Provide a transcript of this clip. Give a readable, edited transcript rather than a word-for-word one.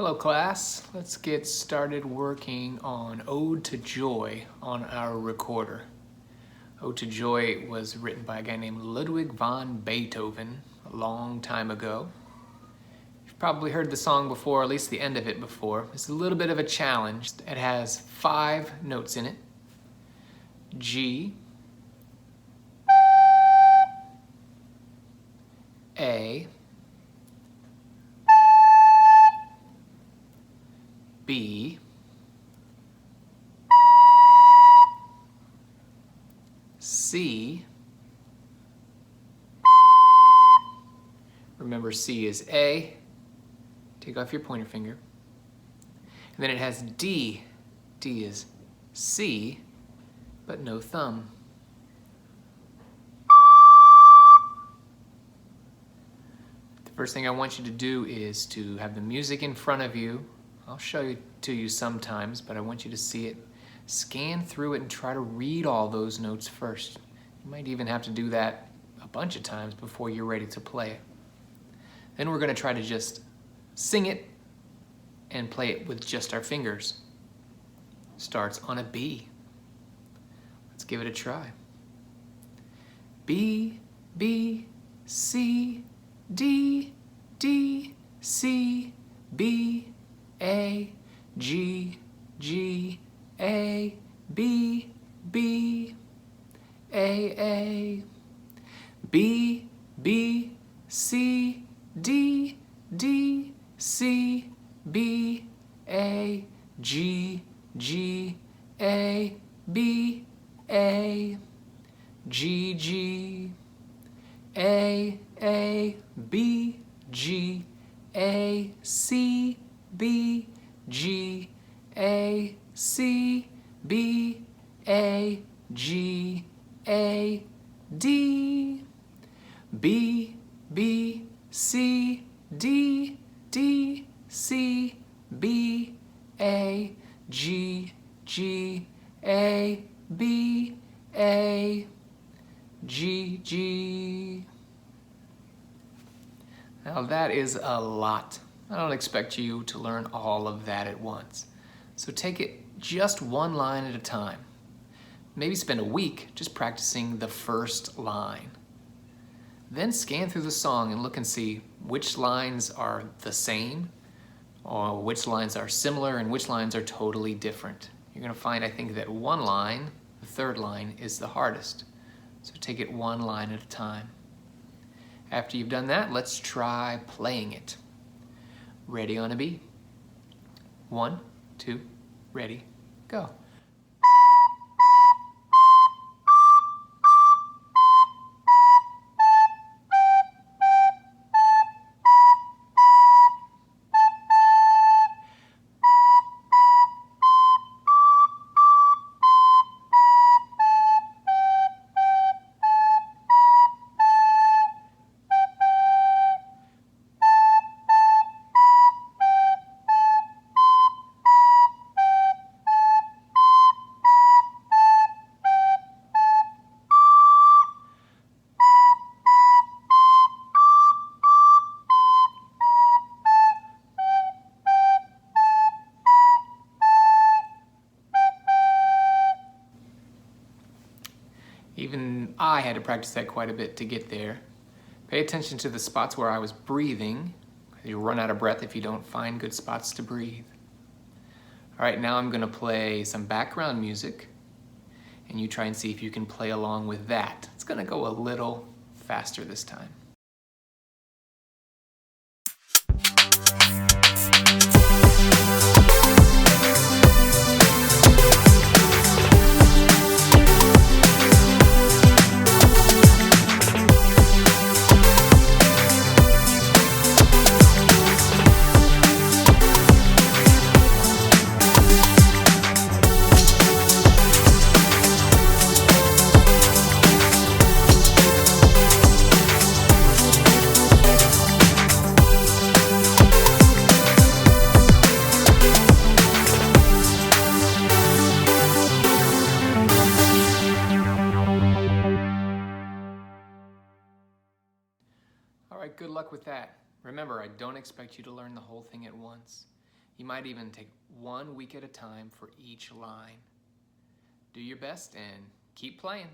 Hello class, let's get started working on Ode to Joy on our recorder. Ode to Joy was written by a guy named Ludwig van Beethoven a long time ago. You've probably heard the song before, or at least the end of it before. It's a little bit of a challenge. It has 5 notes in it. G, A, B, C, remember C is A, take off your pointer finger, and then it has D, D is C, but no thumb. The first thing I want you to do is to have the music in front of you. I'll show it to you sometimes, but I want you to see it. Scan through it and try to read all those notes first. You might even have to do that a bunch of times before you're ready to play it. Then we're going to try to just sing it and play it with just our fingers. Starts on a B. Let's give it a try. B, B, C, D, D, C, B, A, G, G, A, B, B, A, B, B, C, D, D, C, B, A, G, G, A, B, A, G, G, A, B, G, A, C, B, G, A, C, B, A, G, A, D, B, B, C, D, D, C, B, A, G, G, A, B, A, G, G. Now that is a lot. I don't expect you to learn all of that at once. So take it just one line at a time. Maybe spend a week just practicing the first line. Then scan through the song and look and see which lines are the same, or which lines are similar, and which lines are totally different. You're going to find, I think, that one line, the third line, is the hardest. So take it one line at a time. After you've done that, let's try playing it. Ready on a B. 1, 2, ready, go. Even I had to practice that quite a bit to get there. Pay attention to the spots where I was breathing. You'll run out of breath if you don't find good spots to breathe. All right, now I'm going to play some background music, and you try and see if you can play along with that. It's going to go a little faster this time. All right, good luck with that. Remember, I don't expect you to learn the whole thing at once. You might even take 1 week at a time for each line. Do your best and keep playing.